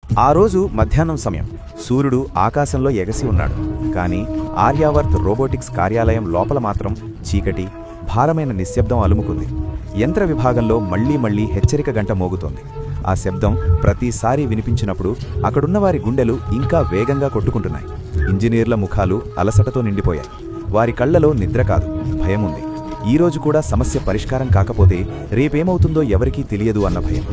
ఆ రోజు మధ్యాహ్నం సమయం సూర్యుడు ఆకాశంలో ఎగసి ఉన్నాడు. కానీ ఆర్యావర్త్ రోబోటిక్స్ కార్యాలయం లోపల మాత్రం చీకటి, భారమైన నిశ్శబ్దం అలుముకుంది. యంత్ర విభాగంలో మళ్లీ హెచ్చరిక గంట మోగుతోంది. ఆ శబ్దం ప్రతిసారి వినిపించినప్పుడు అక్కడున్నవారి గుండెలు ఇంకా వేగంగా కొట్టుకుంటున్నాయి. ఇంజనీర్ల ముఖాలు అలసటతో నిండిపోయాయి. వారి కళ్లలో నిద్ర కాదు, భయముంది. ఈరోజు కూడా సమస్య పరిష్కారం కాకపోతే రేపేమవుతుందో ఎవరికీ తెలియదు అన్న భయం.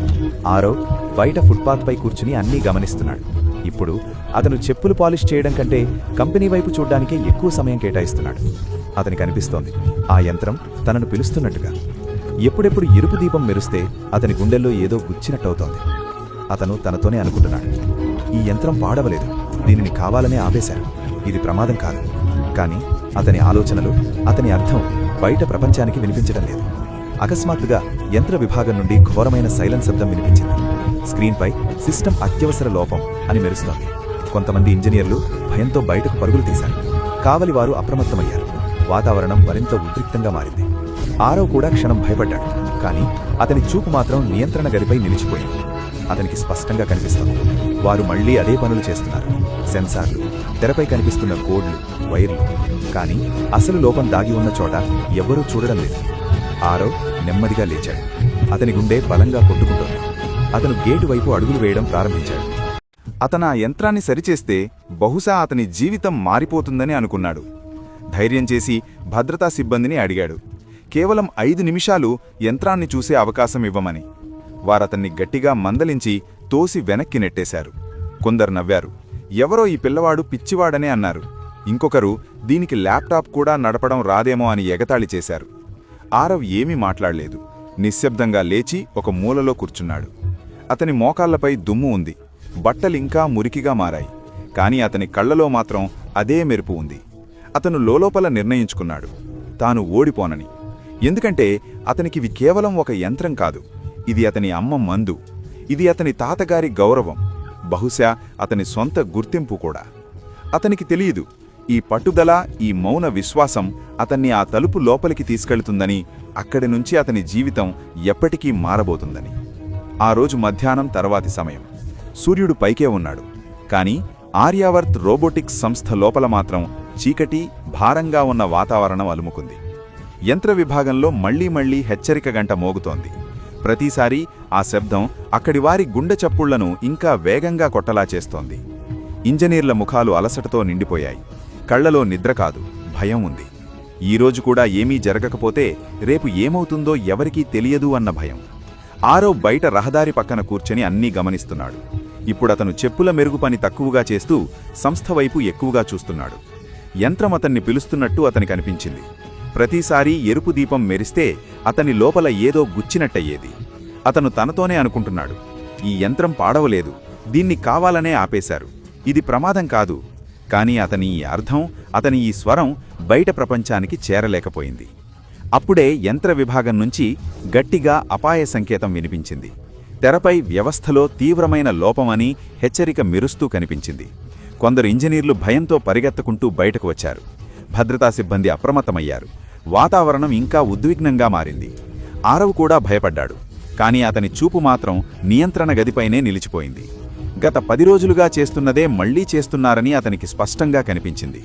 ఆరవ్ బయట ఫుట్పాత్పై కూర్చుని అన్నీ గమనిస్తున్నాడు. ఇప్పుడు అతను చెప్పులు పాలిష్ చేయడం కంటే కంపెనీ వైపు చూడ్డానికే ఎక్కువ సమయం కేటాయిస్తున్నాడు. అతనికి అనిపిస్తోంది ఆ యంత్రం తనను పిలుస్తున్నట్టుగా. ఎప్పుడెప్పుడు ఎరుపు దీపం మెరుస్తే అతని గుండెల్లో ఏదో గుచ్చినట్టవుతోంది. అతను తనతోనే అనుకుంటున్నాడు, ఈ యంత్రం పాడవలేదు, దీనిని కావాలనే ఆపేశారు, ఇది ప్రమాదం కాదు. కానీ అతని ఆలోచనలు, అతని అర్థం బయట ప్రపంచానికి వినిపించడం లేదు. అకస్మాత్తుగా యంత్ర విభాగం నుండి ఘోరమైన సైలెన్స్ శబ్దం వినిపించింది. స్క్రీన్పై సిస్టమ్ అత్యవసర లోపం అని మెరుస్తోంది. కొంతమంది ఇంజనీర్లు భయంతో బయటకు పరుగులు తీశారు. కావలివారు అప్రమత్తమయ్యారు. వాతావరణం మరింత ఉద్రిక్తంగా మారింది. ఆరవ్ కూడా క్షణం భయపడ్డాడు. కానీ అతని చూపు మాత్రం నియంత్రణ గదిపై నిలిచిపోయింది. అతనికి స్పష్టంగా కనిపిస్తోంది, వారు మళ్లీ అదే పనులు చేస్తున్నారు. సెన్సార్లు, తెరపై కనిపిస్తున్న కోడ్లు, వైర్లు. కానీ అసలు లోపం దాగి ఉన్న చోట ఎవ్వరూ చూడడం లేదు. ఆరవ్ నెమ్మదిగా లేచాడు. అతని గుండె బలంగా కొట్టుకుంటోంది. అతను గేటు వైపు అడుగులు వేయడం ప్రారంభించాడు. అతను ఆ యంత్రాన్ని సరిచేస్తే బహుశా అతని జీవితం మారిపోతుందని అనుకున్నాడు. ధైర్యం చేసి భద్రతా సిబ్బందిని అడిగాడు, కేవలం 5 నిమిషాలు యంత్రాన్ని చూసే అవకాశం ఇవ్వమని. వారతన్ని గట్టిగా మందలించి తోసి వెనక్కి నెట్టేశారు. కొందరు నవ్వారు, ఎవరో ఈ పిల్లవాడు పిచ్చివాడనే అన్నారు. ఇంకొకరు దీనికి ల్యాప్టాప్ కూడా నడపడం రాదేమో అని ఎగతాళి చేశారు. ఆరవ్ ఏమీ మాట్లాడలేదు. నిశ్శబ్దంగా లేచి ఒక మూలలో కూర్చున్నాడు. అతని మోకాళ్లపై దుమ్ము ఉంది. బట్టలింకా మురికిగా మారాయి. కాని అతని కళ్లలో మాత్రం అదే మెరుపు ఉంది. అతను లోలోపల నిర్ణయించుకున్నాడు, తాను ఓడిపోనని. ఎందుకంటే అతనికివి కేవలం ఒక యంత్రం కాదు, ఇది అతని అమ్మ మందు, ఇది అతని తాతగారి గౌరవం, బహుశా అతని సొంత గుర్తింపు కూడా. అతనికి తెలియదు, ఈ పట్టుదల, ఈ మౌన విశ్వాసం అతన్ని ఆ తలుపు లోపలికి తీసుకెళ్తుందని, అక్కడి నుంచి అతని జీవితం ఎప్పటికీ మారబోతుందని. ఆ రోజు మధ్యాహ్నం తర్వాతి సమయం. సూర్యుడు పైకే ఉన్నాడు. కాని ఆర్యావర్త్ రోబోటిక్స్ సంస్థ లోపల మాత్రం చీకటి, భారంగా ఉన్న వాతావరణం అలుముకుంది. యంత్ర విభాగంలో మళ్లీ హెచ్చరిక గంట మోగుతోంది. ప్రతిసారీ ఆ శబ్దం అక్కడివారి గుండె చప్పుళ్లను ఇంకా వేగంగా కొట్టలా చేస్తోంది. ఇంజనీర్ల ముఖాలు అలసటతో నిండిపోయాయి. కళ్లలో నిద్ర కాదు, భయం ఉంది. ఈరోజు కూడా ఏమీ జరగకపోతే రేపు ఏమవుతుందో ఎవరికీ తెలియదు అన్న భయం. ఆరవ్ బయట రహదారి పక్కన కూర్చొని అన్నీ గమనిస్తున్నాడు. ఇప్పుడతను చెప్పుల మెరుగు పని తక్కువగా చేస్తూ సంస్థ వైపు ఎక్కువగా చూస్తున్నాడు. యంత్రం అతన్ని పిలుస్తున్నట్టు అతనికనిపించింది. ప్రతిసారీ ఎరుపు దీపం మెరిస్తే అతని లోపల ఏదో గుచ్చినట్టయ్యేది. అతను తనతోనే అనుకుంటున్నాడు, ఈ యంత్రం పాడవలేదు, దీన్ని కావాలనే ఆపేశారు, ఇది ప్రమాదం కాదు. కాని అతని ఈ అర్థం, అతని ఈ స్వరం బయట ప్రపంచానికి చేరలేకపోయింది. అప్పుడే యంత్ర విభాగం నుంచి గట్టిగా అపాయ సంకేతం వినిపించింది. తెరపై వ్యవస్థలో తీవ్రమైన లోపమని హెచ్చరిక మెరుస్తూ కనిపించింది. కొందరు ఇంజనీర్లు భయంతో పరిగెత్తుకుంటూ బయటకు వచ్చారు. భద్రతా సిబ్బంది అప్రమత్తమయ్యారు. వాతావరణం ఇంకా ఉద్విగ్నంగా మారింది. ఆరవ్ కూడా భయపడ్డాడు. కాని అతని చూపు మాత్రం నియంత్రణ గదిపైనే నిలిచిపోయింది. గత 10 రోజులుగా చేస్తున్నదే మళ్లీ చేస్తున్నారని అతనికి స్పష్టంగా కనిపించింది.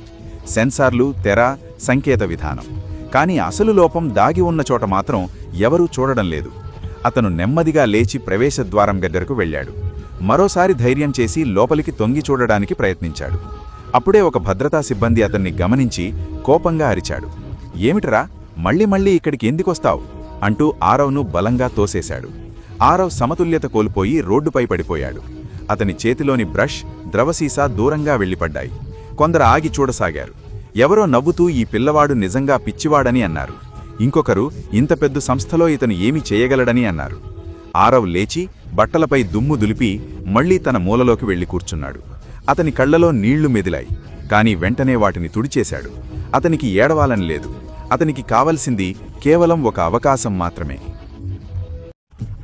సెన్సార్లు, తెర, సంకేత విధానం. కాని అసలు లోపం దాగి ఉన్న చోట మాత్రం ఎవరూ చూడడం లేదు. అతను నెమ్మదిగా లేచి ప్రవేశద్వారం దగ్గరకు వెళ్ళాడు. మరోసారి ధైర్యం చేసి లోపలికి తొంగి చూడడానికి ప్రయత్నించాడు. అప్పుడే ఒక భద్రతా సిబ్బంది అతన్ని గమనించి కోపంగా అరిచాడు, ఏమిటరా, మళ్లీ ఇక్కడికి ఎందుకొస్తావు అంటూ ఆరవ్ను బలంగా తోసేశాడు. ఆరవ్ సమతుల్యత కోల్పోయి రోడ్డుపై పడిపోయాడు. అతని చేతిలోని బ్రష్, ద్రవసీసా దూరంగా వెళ్లిపడ్డాయి. కొందరు ఆగి చూడసాగారు. ఎవరో నవ్వుతూ ఈ పిల్లవాడు నిజంగా పిచ్చివాడని అన్నారు. ఇంకొకరు ఇంత పెద్ద సంస్థలో ఇతను ఏమి చేయగలడని అన్నారు. ఆరవ్ లేచి బట్టలపై దుమ్ము దులిపి మళ్లీ తన మూలలోకి వెళ్లి కూర్చున్నాడు. అతని కళ్లలో నీళ్లు మెదిలాయి. కాని వెంటనే వాటిని తుడిచేశాడు. అతనికి ఏడవాలని లేదు. అతనికి కావలసింది కేవలం ఒక అవకాశం మాత్రమే.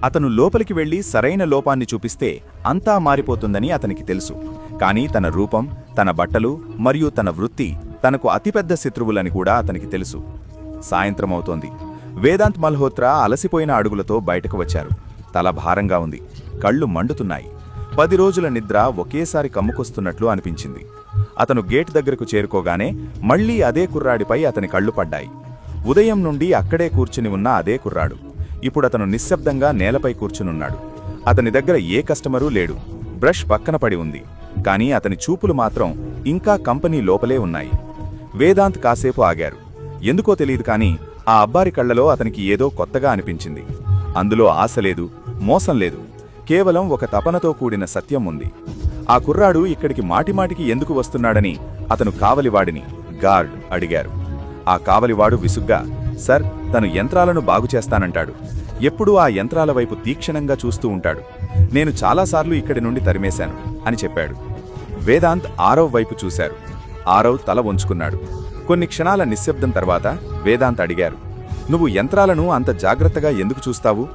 అతను లోపలికి వెళ్లి సరైన లోపాన్ని చూపిస్తే అంతా మారిపోతుందని అతనికి తెలుసు. కాని తన రూపం, తన బట్టలు మరియు తన వృత్తి తనకు అతిపెద్ద శత్రువులని కూడా అతనికి తెలుసు. సాయంత్రమవుతోంది. వేదాంత్ మల్హోత్రా అలసిపోయిన అడుగులతో బయటకు వచ్చారు. తల భారంగా ఉంది. కళ్ళు మండుతున్నాయి. 10 రోజుల నిద్ర ఒకేసారి కమ్ముకొస్తున్నట్లు అనిపించింది. అతను గేట్ దగ్గరకు చేరుకోగానే మళ్లీ అదే కుర్రాడిపై అతని కళ్ళు పడ్డాయి. ఉదయం నుండి అక్కడే కూర్చుని ఉన్న అదే కుర్రాడు. ఇప్పుడతను నిశ్శబ్దంగా నేలపై కూర్చునున్నాడు. అతని దగ్గర ఏ కస్టమరూ లేడు. బ్రష్ పక్కన పడి ఉంది. కానీ అతని చూపులు మాత్రం ఇంకా కంపెనీ లోపలే ఉన్నాయి. వేదాంత్ కాసేపు ఆగారు. ఎందుకో తెలియదు కానీ ఆ అబ్బారి కళ్లలో అతనికి ఏదో కొత్తగా అనిపించింది. అందులో ఆశ లేదు, మోసం లేదు, కేవలం ఒక తపనతో కూడిన సత్యం ఉంది. ఆ కుర్రాడు ఇక్కడికి మాటిమాటికి ఎందుకు వస్తున్నాడని అతను కావలివాడిని, గార్డ్, అడిగారు. ఆ కావలివాడు విసుగ్గా, సర్, తను యంత్రాలను బాగుచేస్తానంటాడు. ఎప్పుడూ ఆ యంత్రాల వైపు తీక్షణంగా చూస్తూ ఉంటాడు. నేను చాలాసార్లు ఇక్కడి నుండి తరిమేశాను అని చెప్పాడు. వేదాంత్ ఆరవ్ వైపు చూశారు. ఆరవ్ తల వంచుకున్నాడు. కొన్ని క్షణాల నిశ్శబ్దం తర్వాత వేదాంత్ అడిగారు, నువ్వు యంత్రాలను అంత జాగ్రత్తగా ఎందుకు చూస్తావు?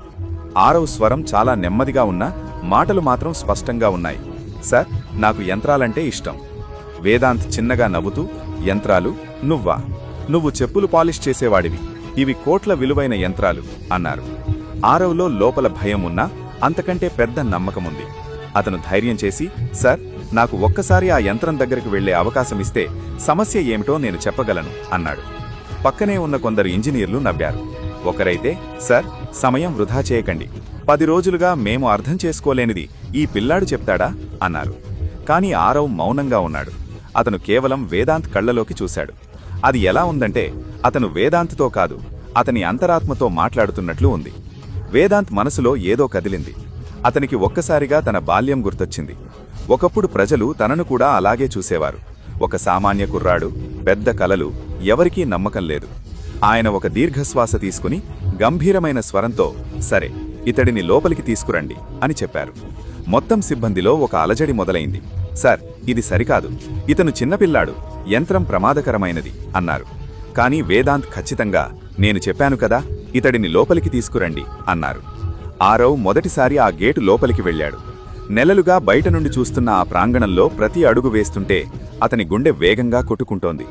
ఆరవ్ స్వరం చాలా నెమ్మదిగా ఉన్నా మాటలు మాత్రం స్పష్టంగా ఉన్నాయి. సార్, నాకు యంత్రాలంటే ఇష్టం. వేదాంత్ చిన్నగా నవ్వుతూ, యంత్రాలు? నువ్వా? నువ్వు చెప్పులు పాలిష్ చేసేవాడివి. ఇవి కోట్ల విలువైన యంత్రాలు అన్నారు. ఆరవ్లో లోపల భయం ఉన్నా అంతకంటే పెద్ద నమ్మకముంది. అతను ధైర్యం చేసి, సార్, నాకు ఒక్కసారి ఆ యంత్రం దగ్గరకు వెళ్లే అవకాశమిస్తే సమస్య ఏమిటో నేను చెప్పగలను అన్నాడు. పక్కనే ఉన్న కొందరు ఇంజనీర్లు నవ్వారు. ఒకరైతే, సార్, సమయం వృధా చేయకండి. 10 రోజులుగా మేము అర్థం చేసుకోలేనిది ఈ పిల్లాడు చెప్తాడా అన్నారు. కాని ఆరవ్ మౌనంగా ఉన్నాడు. అతను కేవలం వేదాంత్ కళ్లలోకి చూశాడు. అది ఎలా ఉందంటే అతను వేదాంత్తో కాదు, అతని అంతరాత్మతో మాట్లాడుతున్నట్లు ఉంది. వేదాంత్ మనసులో ఏదో కదిలింది. అతనికి ఒక్కసారిగా తన బాల్యం గుర్తొచ్చింది. ఒకప్పుడు ప్రజలు తనను కూడా అలాగే చూసేవారు. ఒక సామాన్య కుర్రాడు, పెద్ద కలలు, ఎవరికీ నమ్మకం లేదు. ఆయన ఒక దీర్ఘశ్వాస తీసుకుని గంభీరమైన స్వరంతో, సరే, ఇతడిని లోపలికి తీసుకురండి అని చెప్పారు. మొత్తం సిబ్బందిలో ఒక అలజడి మొదలైంది. సార్, ఇది సరికాదు, ఇతను చిన్నపిల్లాడు, యంత్రం ప్రమాదకరమైనది అన్నారు. కాని వేదాంత్ ఖచ్చితంగా, నేను చెప్పాను కదా, ఇతడిని లోపలికి తీసుకురండి అన్నారు. ఆరవ్ మొదటిసారి ఆ గేటు లోపలికి వెళ్లాడు. నెలలుగా బయట నుండి చూస్తున్న ఆ ప్రాంగణంలో ప్రతి అడుగు వేస్తుంటే అతని గుండె వేగంగా కొట్టుకుంటోంది.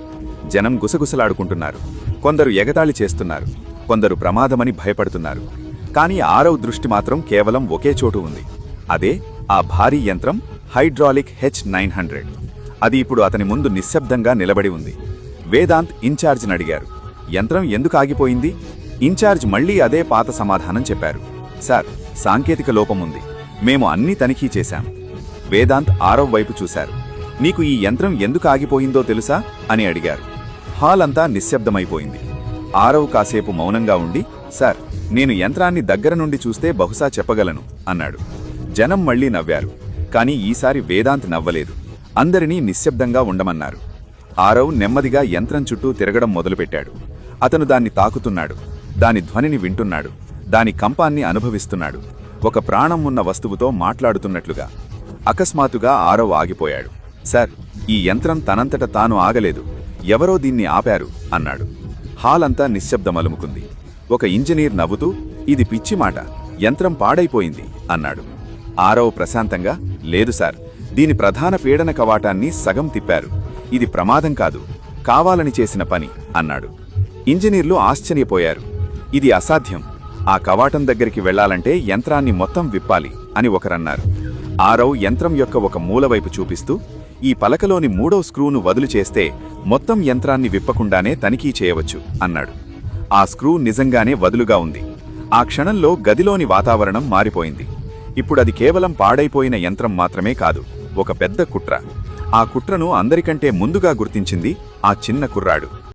జనం గుసగుసలాడుకుంటున్నారు. కొందరు ఎగతాళి చేస్తున్నారు, కొందరు ప్రమాదమని భయపడుతున్నారు. కాని ఆరవ్ దృష్టి మాత్రం కేవలం ఒకే చోటు ఉంది. అదే ఆ భారీ యంత్రం, హైడ్రాలిక్ H900. అది ఇప్పుడు అతని ముందు నిశ్శబ్దంగా నిలబడి ఉంది. వేదాంత్ ఇన్ఛార్జిని అడిగారు, యంత్రం ఎందుకు ఆగిపోయింది? ఇన్ఛార్జ్ మళ్లీ అదే పాత సమాధానం చెప్పారు. సార్, సాంకేతిక లోపముంది. మేము అన్నీ తనిఖీ చేశాం. వేదాంత్ ఆరవ్ వైపు చూశారు. నీకు ఈ యంత్రం ఎందుకు ఆగిపోయిందో తెలుసా అని అడిగారు. హాల్ అంతా నిశ్శబ్దమైపోయింది. ఆరవ్ కాసేపు మౌనంగా ఉండి, సార్, నేను యంత్రాన్ని దగ్గర నుండి చూస్తే బహుశా చెప్పగలను అన్నాడు. జనం మళ్లీ నవ్వారు. కాని ఈసారి వేదాంత్ నవ్వలేదు. అందరినీ నిశ్శబ్దంగా ఉండమన్నారు. ఆరవ్ నెమ్మదిగా యంత్రం చుట్టూ తిరగడం మొదలుపెట్టాడు. అతను దాన్ని తాకుతున్నాడు, దాని ధ్వనిని వింటున్నాడు, దాని కంపాన్ని అనుభవిస్తున్నాడు, ఒక ప్రాణం ఉన్న వస్తువుతో మాట్లాడుతున్నట్లుగా. అకస్మాత్తుగా ఆరవ్ ఆగిపోయాడు. సార్, ఈ యంత్రం తనంతట తాను ఆగలేదు, ఎవరో దీన్ని ఆపారు అన్నాడు. హాల్ అంతా నిశ్శబ్దమలుముకుంది. ఒక ఇంజనీర్ నవ్వుతూ, ఇది పిచ్చి మాట, యంత్రం పాడైపోయింది అన్నాడు. ఆరవ్ ప్రశాంతంగా, లేదు సార్, దీని ప్రధాన పీడన కవాటాన్ని సగం తిప్పారు. ఇది ప్రమాదం కాదు, కావాలని చేసిన పని అన్నాడు. ఇంజనీర్లు ఆశ్చర్యపోయారు. ఇది అసాధ్యం, ఆ కవాటం దగ్గరికి వెళ్లాలంటే యంత్రాన్ని మొత్తం విప్పాలి అని ఒకరన్నారు. ఆరవ్ యంత్రం యొక్క ఒక మూలవైపు చూపిస్తూ, ఈ పలకలోని 3వ స్క్రూను వదులు చేస్తే మొత్తం యంత్రాన్ని విప్పకుండానే తనిఖీ చేయవచ్చు అన్నాడు. ఆ స్క్రూ నిజంగానే వదులుగా ఉంది. ఆ క్షణంలో గదిలోని వాతావరణం మారిపోయింది. ఇప్పుడది కేవలం పాడైపోయిన యంత్రం మాత్రమే కాదు, ఒక పెద్ద కుట్ర. ఆ కుట్రను అందరికంటే ముందుగా గుర్తించింది ఆ చిన్న కుర్రాడు.